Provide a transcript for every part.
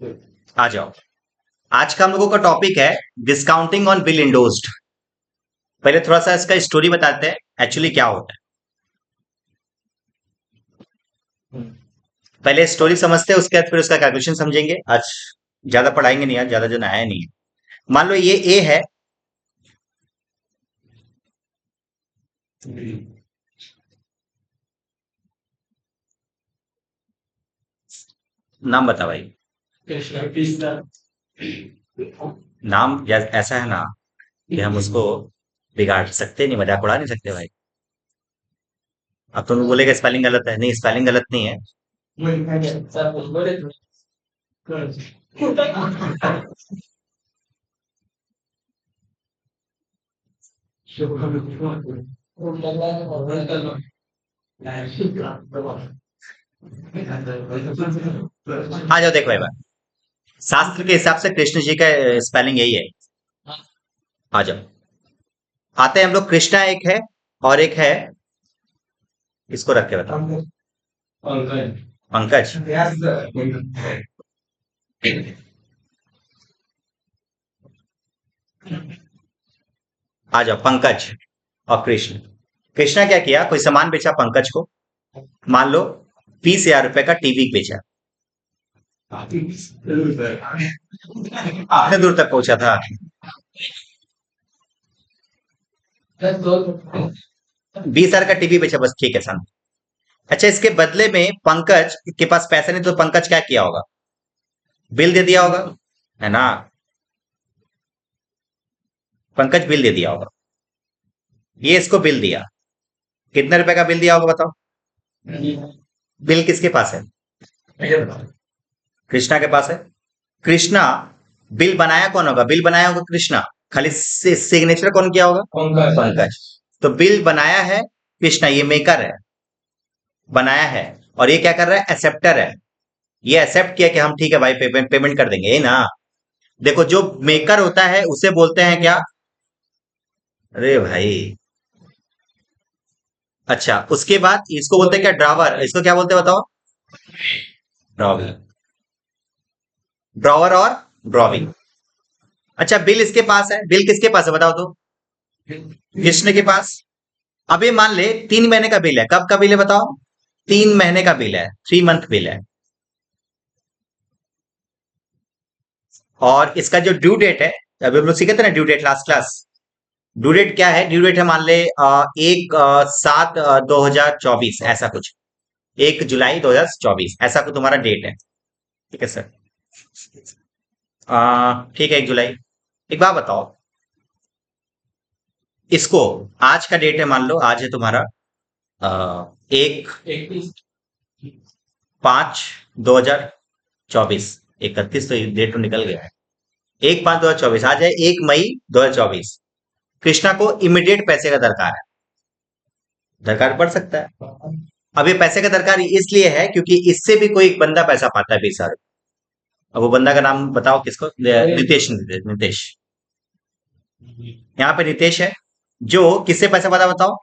आ जाओ। आज का हम लोगों का टॉपिक है डिस्काउंटिंग ऑन बिल इंडोज्ड। पहले थोड़ा सा इसका स्टोरी बताते हैं, एक्चुअली क्या होता है। पहले स्टोरी समझते हैं, उसके बाद फिर उसका कैलकुलेशन समझेंगे। आज ज्यादा पढ़ाएंगे नहीं, आज ज्यादा जन आया नहीं है। मान लो ये ए है। नाम बता भाई। नाम ऐसा है ना कि हम उसको बिगाड़ सकते नहीं, मजाक उड़ा नहीं सकते भाई। अब तुम बोलेगा स्पेलिंग गलत है, नहीं स्पेलिंग गलत नहीं है। आ जाओ देखो एक बार, शास्त्र के हिसाब से कृष्ण जी का स्पेलिंग यही है। आ जाओ, आते हैं हम लोग। कृष्णा एक है और एक है, इसको रख के बताओ। पंकज। आ जाओ, पंकज और कृष्ण। कृष्णा क्या किया, कोई सामान बेचा पंकज को। मान लो 20,000 रुपए का टीवी बेचा। आधे दूर तक पहुंचा था। 20,000 का टीवी बेचा, बस ठीक है सन। अच्छा, इसके बदले में पंकज के पास पैसा नहीं, तो पंकज क्या किया होगा, बिल दे दिया होगा, है ना। पंकज बिल दे दिया होगा। ये इसको बिल दिया, कितने रुपए का बिल दिया होगा बताओ। बिल किसके पास है, कृष्णा के पास है। कृष्णा, बिल बनाया कौन होगा, बिल बनाया होगा कृष्णा, खाली सिग्नेचर कौन किया होगा, पंकज। तो बिल बनाया है कृष्णा, ये मेकर है, बनाया है। और ये क्या कर रहा है, एक्सेप्टर है। ये एक्सेप्ट किया कि हम ठीक है भाई, पेमेंट पेमेंट कर देंगे, ये ना। देखो, जो मेकर होता है उसे बोलते हैं क्या, अरे भाई। अच्छा, उसके बाद इसको बोलते हैं क्या, ड्रावर। इसको क्या बोलते हैं बताओ, ड्रॉवर। ड्रॉवर और ड्रॉविंग। अच्छा, बिल इसके पास है, बिल किसके पास है बताओ तो, कृष्ण के पास। अब ये मान ले 3 महीने का बिल है, कब का बिल है बताओ, 3 महीने का बिल है, 3 मंथ बिल है। और इसका जो ड्यू डेट है, अभी हम लोग सीखे थे ना due date last class. Due date क्या है, ड्यू डेट है मान ले 1/7/2024 ऐसा कुछ, 1 जुलाई 2024 ऐसा कुछ तुम्हारा डेट है। ठीक है सर। ठीक है, 1 जुलाई। एक बात बताओ, इसको, आज का डेट है, मान लो आज है तुम्हारा 1 5 2024। 31 तो डेट तो निकल गया है। 1/5/2024 आज है, 1 मई 2024। कृष्णा को इमीडिएट पैसे का दरकार है, दरकार पड़ सकता है। अब ये पैसे का दरकार इसलिए है क्योंकि इससे भी कोई एक बंदा पैसा पाता है 20,000। अब वो बंदा का नाम बताओ किसको, नितेश। नितेश। यहाँ पे नितेश है, जो किससे पैसा पाता बताओ,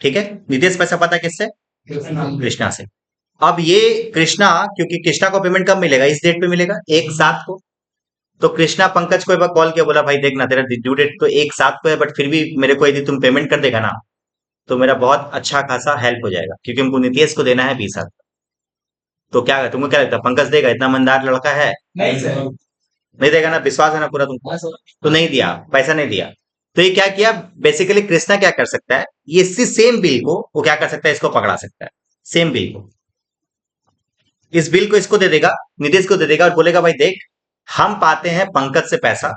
ठीक है। नितेश पैसा पाता किससे, कृष्णा से। अब ये कृष्णा, क्योंकि कृष्णा को पेमेंट कब मिलेगा, इस डेट पे मिलेगा 1/7 को। तो कृष्णा पंकज को एक बार कॉल किया, बोला भाई देखना तेरा ड्यू डेट तो 1/7 को है, बट फिर भी मेरे को यदि तुम पेमेंट कर देगा ना, तो मेरा बहुत अच्छा खासा हेल्प हो जाएगा, क्योंकि हमको नितेश को देना है 20,000। तो क्या तुमको क्या लगता है, पंकज देगा, इतना ईमानदार लड़का है। नहीं देगा ना, विश्वास है ना पूरा तुमको। तो नहीं दिया, पैसा नहीं दिया। तो ये क्या किया, बेसिकली कृष्णा क्या कर सकता है, ये इसी सेम बिल को वो क्या कर सकता है, इसको पकड़ा सकता है, सेम बिल को। इस बिल को इसको दे देगा, नितेश को दे देगा, और बोलेगा भाई देख, हम पाते हैं पंकज से पैसा,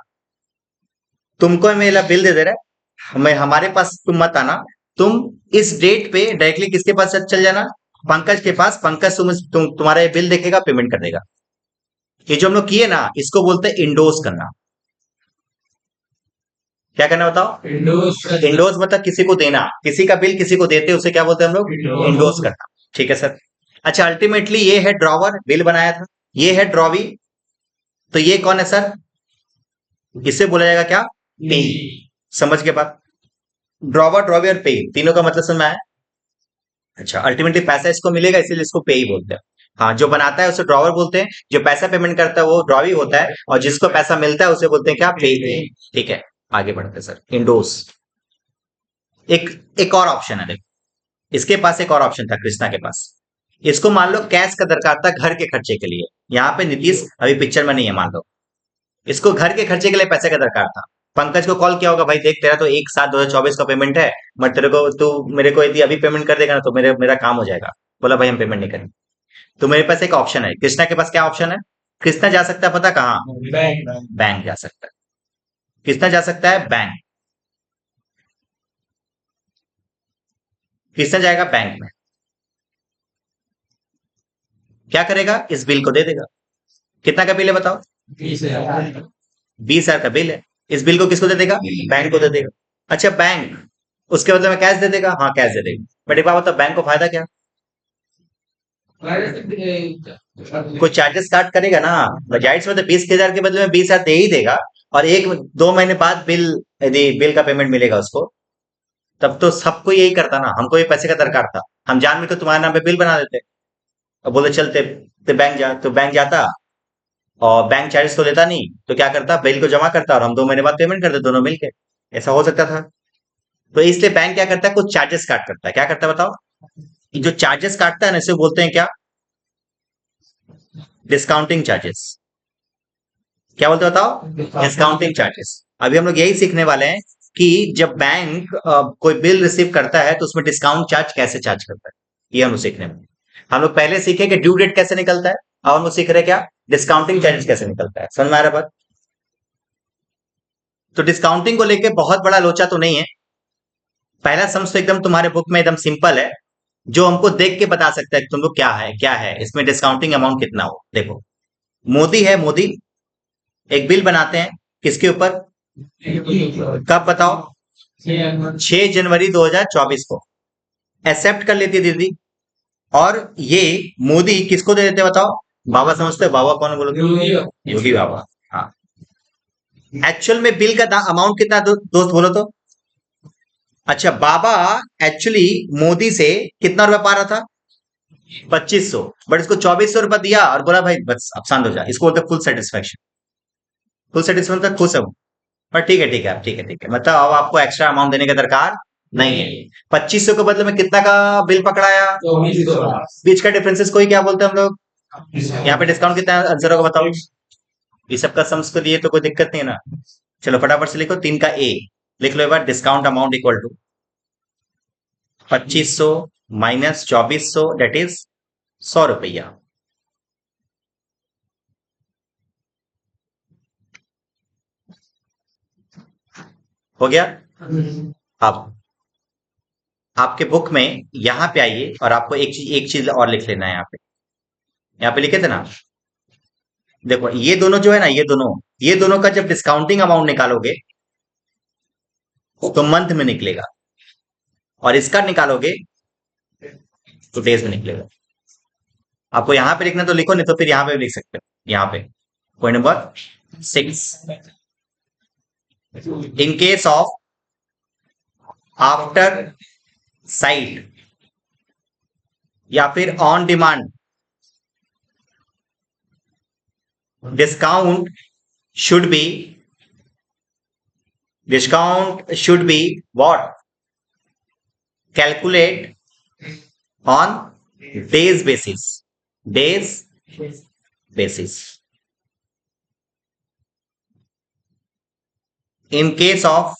तुमको मेरा बिल दे दे रहा है, हमें हमारे पास तुम मत आना। तुम इस डेट पे डायरेक्टली किसके पास चल जाना, पंकज के पास। पंकज तुम्हारा ये बिल देखेगा, पेमेंट कर देगा। ये जो हम लोग किए ना, इसको बोलते हैं इंडोर्स करना। क्या करना बताओ, इंडोर्स मतलब किसी को देना, किसी का बिल किसी को देते हैं, उसे क्या बोलते हैं हम लोग, इंडोर्स करना। ठीक है सर। अच्छा, अल्टीमेटली ये है ड्रॉवर, बिल बनाया था। ये है ड्रॉवी, तो ये कौन है सर, इसे बोला जाएगा क्या, पे। समझ के बाद, ड्रॉवर ड्रॉवी और पे तीनों का मतलब समझ में आया। अच्छा, अल्टीमेटली पैसा इसको मिलेगा इसीलिए इसको पे ही बोलते हैं। हाँ, जो बनाता है उसे ड्रॉवर बोलते हैं, जो पैसा पेमेंट करता है वो ड्रॉवी होता है, और जिसको पैसा मिलता है उसे बोलते हैं क्या, पे। ठीक है, आगे बढ़ते हैं सर। इंडोस। एक एक और ऑप्शन है, देखो इसके पास एक और ऑप्शन था कृष्णा के पास। इसको मान लो कैश का दरकार था घर के खर्चे के लिए। यहाँ पे नीतीश अभी पिक्चर में नहीं है, मान लो इसको घर के खर्चे के लिए पैसे का दरकार था। पंकज को कॉल किया होगा, भाई देख तेरा तो 1/7/2024 का पेमेंट है, बट तेरे को तू मेरे को यदि अभी पेमेंट कर देगा ना तो मेरा काम हो जाएगा। बोला भाई हम पेमेंट नहीं करेंगे। तो मेरे पास एक ऑप्शन है, कृष्णा के पास क्या ऑप्शन है? कृष्णा जा सकता है पता कहाँ? बैंक। बैंक जा सकता है। कृष्णा जा सकता है बैंक। कृष्णा जाएगा बैंक में, क्या करेगा, इस बिल को दे देगा। कितना का बिल है बताओ? 20,000। 20,000 का बिल है। इस बिल को किसको दे देगा? बैंक को दे देगा। अच्छा, बैंक उसके बदले में कैश दे देगा? हाँ कैश दे देगा। बट एक बात बताओ, बैंक को फायदा क्या? कोई चार्जेस काट करेगा ना। बजाइट्स में तो 20,000 के बदले में 20,000 दे ही देगा, और 1-2 महीने बाद बिल, यदि बिल का पेमेंट मिलेगा उसको, तब तो सबको यही करता ना। हमको ये पैसे का दरकार था, हम जान के तुम्हारे नाम पे बिल बना देते, और बोले चलते तो बैंक जा, तो बैंक जाता और बैंक चार्जेस तो लेता नहीं, तो क्या करता, बिल को जमा करता और हम 2 महीने बाद पेमेंट करते दोनों मिलके। ऐसा हो सकता था। तो इसलिए बैंक क्या करता है, कुछ चार्जेस काट करता है। क्या करता है बताओ? जो चार्जेस काटता है ना इसे बोलते हैं क्या? Discounting charges. क्या बोलते हो बताओ? Discounting charges. अभी हम लोग यही सीखने वाले हैं कि जब बैंक कोई बिल रिसीव करता है तो उसमें डिस्काउंट चार्ज कैसे चार्ज करता है, ये हम लोग सीखने में। हम लोग पहले सीखे कि ड्यू डेट कैसे निकलता है, अब हम लोग सीख रहे हैं क्या, डिस्काउंटिंग चार्जेस कैसे निकलता है। समझ में आ रहा है बात? तो डिस्काउंटिंग को लेके बहुत बड़ा लोचा तो नहीं है। पहला सम्स तो एकदम तुम्हारे बुक में एकदम सिंपल है, जो हमको देख के बता सकता है कि तुमको क्या है इसमें डिस्काउंटिंग अमाउंट कितना हो। देखो, मोदी है, मोदी एक बिल बनाते हैं, किसके ऊपर? कब बताओ? 6 जनवरी 2024 को एक्सेप्ट कर लेती है दीदी। और ये मोदी किसको दे देते हैं बताओ? बाबा समझते हो? बाबा कौन है बोलोगे? योगी बाबा। हाँ। एक्चुअल में बिल का अमाउंट कितना दोस्त बोलो तो? अच्छा, बाबा एक्चुअली मोदी से कितना रुपया पा रहा था? 2500। बट इसको 2400 रुपया दिया और बोला भाई बस अब शांत हो जा। इसको बोलते फुल सेटिस्फेक्शन। फुल सेटिस्फेक्शन तक खुश हूं। पर ठीक है, मतलब अब आपको एक्स्ट्रा अमाउंट देने का दरकार नहीं है। 2500 के बदले में कितना का बिल पकड़ाया? बीच का डिफरेंसेस कोई क्या बोलते हैं हम लोग? यहाँ पे डिस्काउंट कितना आंसर होगा बताओ? ये सबका सम्स को लिए तो कोई दिक्कत नहीं है ना। चलो फटाफट से लिखो, 3 का ए लिख लो एक बार। Discount amount equal to 2500 minus 2400, that is 100 रुपया। हो गया। अब आपके बुक में यहां पे आइए और आपको एक चीज और लिख लेना है। यहाँ पे लिखे थे ना, देखो ये दोनों जो है ना, ये दोनों का जब डिस्काउंटिंग अमाउंट निकालोगे तो मंथ में निकलेगा, और इसका निकालोगे तो डेज में निकलेगा। आपको यहाँ पे लिखना तो लिखो, नहीं तो फिर यहाँ पे भी लिख सकते हो। यहाँ पे point number 6, in case of after sight या फिर on demand, discount should be discount should be what? Calculate on days basis. Days basis. In case of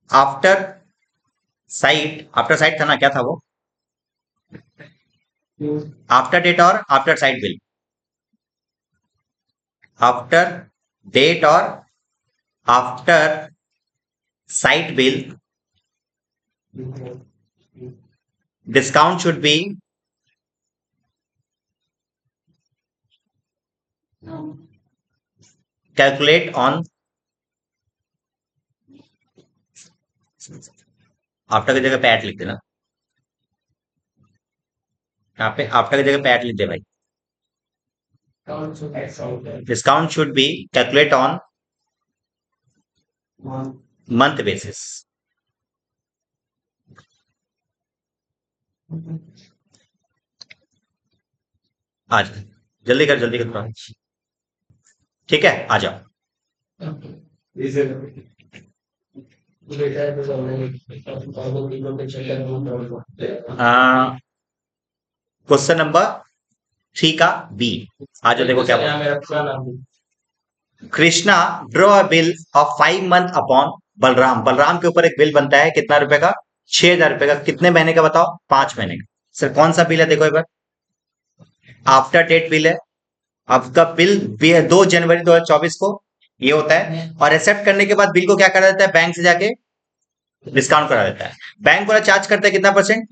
after sight था ना, क्या था वो? आफ्टर डेट और after sight bill. After date और after sight bill, discount should be calculate on, after की जगह पे एट लिख देना। यहाँ पे आफ्टर की जगह पे एट लिख दे भाई। Discount should be calculate on month basis. आ जाओ, जल्दी कर थोड़ा। ठीक है, आ जाओ। इसे बेटा है तो क्वेश्चन नंबर 3 का बी। आ जाओ, देखो क्या बोला। Krishna draw a bill of 5 month upon Balram. Balram के ऊपर एक बिल बनता है, कितना रुपए का? 6,000 रुपए का। कितने महीने का बताओ? 5 महीने का। सर कौन सा बिल है, देखो एक बार। आफ्टर डेट बिल है। आपका बिल 2 जनवरी 2024 को ये होता है, और एक्सेप्ट करने के बाद बिल को क्या करा देता है? बैंक से जाके डिस्काउंट करा देता है। बैंक वाला चार्ज करता है कितना %?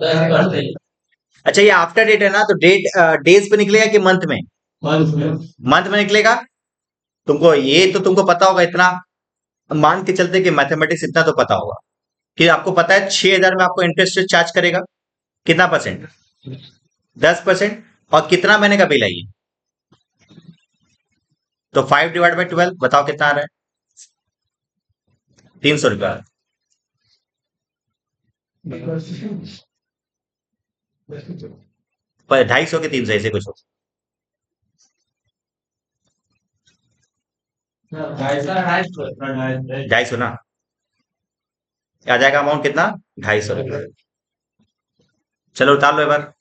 अच्छा, ये आफ्टर डेट है ना, तो डेट डेज पे निकलेगा कि मंथ में? मंथ में निकलेगा। तुमको पता होगा इतना, मान के चलते कि मैथमेटिक्स इतना तो पता होगा कि आपको पता है 6,000 में आपको इंटरेस्ट चार्ज करेगा कितना %? 10%। और कितना महीने का बिल है ये? तो 5/12 बताओ कितना आ रहा है? 300 रुपया। 250 के 300 ऐसे कुछ हो। 250 ना, आ जाएगा अमाउंट कितना? 250 रुपया। चलो उतार लो एक बार।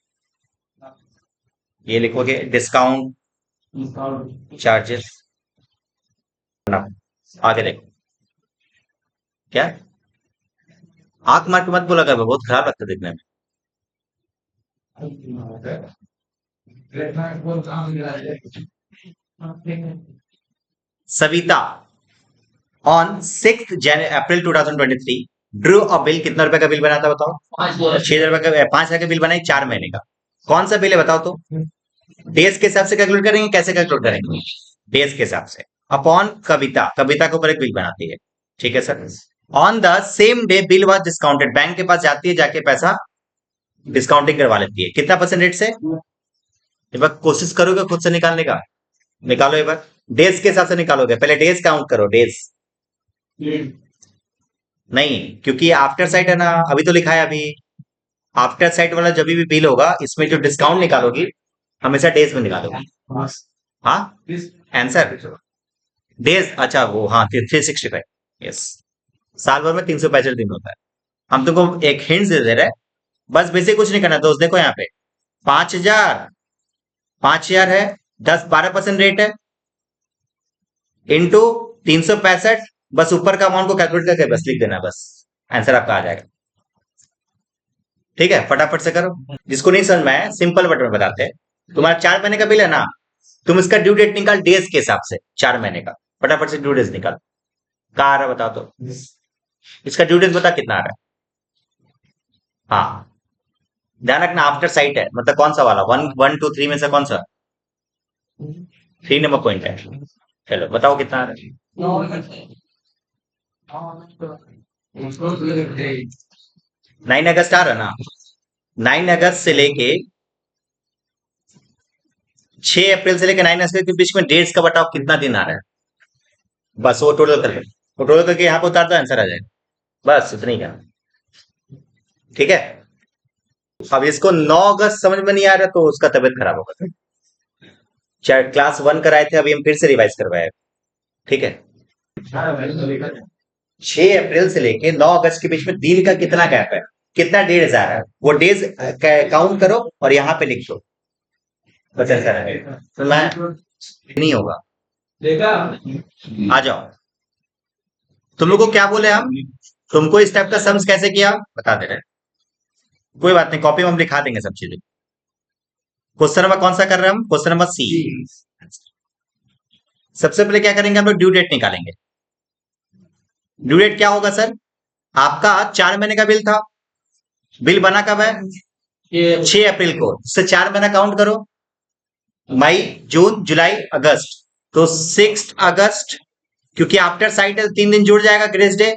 ये लिखोगे डिस्काउंट चार्जेस। आगे देखो क्या, आंख मार के मत बोला कर, बहुत खराब लगता है देखने में। Savita on 6 April 2023 drew a bill. कितना रुपए का बिल बना था बताओ? 6,000 रुपए का, 5,000 का बिल बनाई 4 महीने का। कौन सा बिल है बताओ तो? डेज के हिसाब से कैलकुलेट करेंगे, कैसे कैलकुलेट करेंगे? डेज के हिसाब से। अपॉन कविता, कविता के ऊपर एक बिल बनाती है। ठीक है sir. On the same day bill was discounted. Bank के पास जाती है, जाके पैसा डिस्काउंटिंग करवा लेती है। कितना % से? एक बार कोशिश करोगे खुद से निकालने का? निकालो एक बार। डेज के हिसाब से निकालोगे, पहले डेज काउंट करो। डेज नहीं, क्योंकि आफ्टर साइट है ना, अभी तो लिखा है अभी। आफ्टर साइट वाला जब भी बिल होगा, इसमें जो डिस्काउंट निकालोगी हमेशा डेज में निकालोगी। हाँ, आंसर डेज। अच्छा वो, हाँ 365। यस, साल भर में 365 दिन होता है। हम तुमको एक हिंट दे रहे हैं, बस बेसिक कुछ नहीं करना दोस्त। देखो यहाँ पे 5,000, 5,000 है, 10-12% रेट है, इंटू 365। बस ऊपर का अमाउंट को कैलकुलेट करके बस लिख देना, बस आंसर आपका आ जाएगा। ठीक है, फटाफट से करो। जिसको नहीं समझ में आया, सिंपल वर्ड में बताते हैं। तुम्हारा 4 महीने का बिल है ना, तुम इसका ड्यू डेट निकाल डेज के हिसाब से। 4 महीने का फटाफट से ड्यू डेट निकाल। कहाँ आ रहा है बताओ तो? इसका ड्यू डेट बता कितना आ रहा है? हाँ, ध्यान रखना आफ्टर साइट है, मतलब कौन सा वाला? 1, 1, 2, 3 में से कौन सा? 3 नंबर पॉइंट है। चलो बताओ कितना आ रहा है? 9 अगस्त आ रहा है ना। 9 अगस्त से लेके 6 अप्रैल से लेकर 9 अगस्त के बीच में डेट्स का बताओ कितना दिन आ रहा है? बस वो टोटल करके, वो टोटल करके यहाँ पे उतार दो, आंसर आ जाएगा। बस इतना ही करना। ठीक है। अब इसको 9 अगस्त समझ में नहीं आ रहा तो उसका तबियत खराब होगा। चाहे क्लास 1 कराए थे, अभी हम फिर से रिवाइज करवाए। ठीक है। 6 अप्रैल से लेके 9 अगस्त के बीच में दिन का कितना गैप है, कितना डेज आ रहा है, वो डेज काउंट करो और यहाँ पे लिख दो। बस ऐसा रहेगा, तो मैं नहीं होगा। आ जाओ। तुम लोग को क्या बोले हम? तुमको इस टाइप का सम्स कैसे किया बता दे रहे हैं। कोई बात नहीं, कॉपी में हम लिखा देंगे सब चीजें। क्वेश्चन नंबर कौन सा कर रहे हैं हम? Question number C. सबसे पहले क्या करेंगे हम लोग? ड्यू डेट निकालेंगे। ड्यू डेट क्या होगा सर? आपका 4 महीने का बिल था, बिल बना कब है? 6 अप्रैल को। इससे 4 महीना काउंट करो, मई, जून, जुलाई, अगस्त। तो 6 अगस्त, क्योंकि आफ्टर साइट है 3 दिन जुड़ जाएगा ग्रेस डे।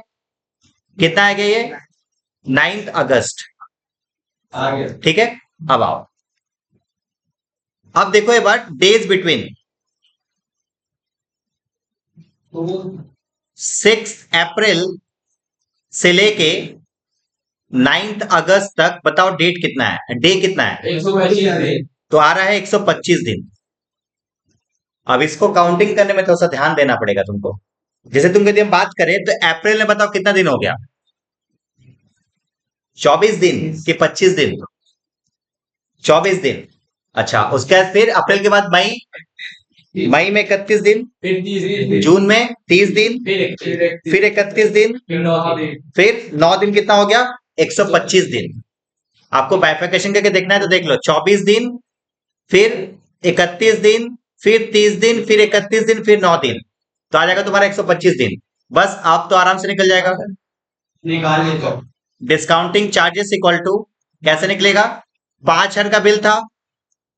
कितना आएगा ये? 9 अगस्त। ठीक है। अब आओ, अब देखो ये बात, डेज बिटवीन 6 अप्रैल से लेके 9 अगस्त तक बताओ डेट कितना है, डे कितना है? 125 दिन। तो आ रहा है 125 दिन। अब इसको काउंटिंग करने में थोड़ा सा ध्यान देना पड़ेगा तुमको। जैसे तुम यदि हम बात करें तो अप्रैल में बताओ कितना दिन हो गया? 24 दिन कि 25 दिन? 24 दिन। अच्छा, उसके बाद फिर अप्रैल के बाद मई, मई में 31 दिन, फिर 30 दिन, जून में 30 दिन, फिर 31 दिन, फिर 9 दिन, फिर 9 दिन कितना हो गया? 125 दिन। आपको बाइफिकेशन करके देखना है तो देख लो, 24 दिन, फिर 31 दिन, फिर 30 दिन, फिर 31 दिन, फिर 9 दिन, तो आ जाएगा तुम्हारा 125 दिन। बस आप तो आराम से निकल जाएगा। निकालिए तो डिस्काउंटिंग चार्जेस इक्वल टू कैसे निकलेगा? 5,000 का बिल था,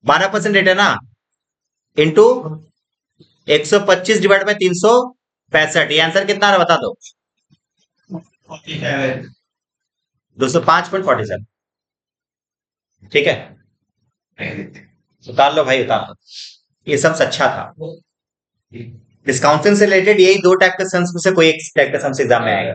12% रेट है ना, इंटू 125 डिवाइड बाय 365। ये आंसर कितना है बता दो? 205.47। ठीक है, उतार लो भाई, उतार लो। ये सब अच्छा था। डिस्काउंटिंग से रिलेटेड यही 2 टाइप के सम्स में से कोई एक टाइप का सम्स एग्जाम में आएगा।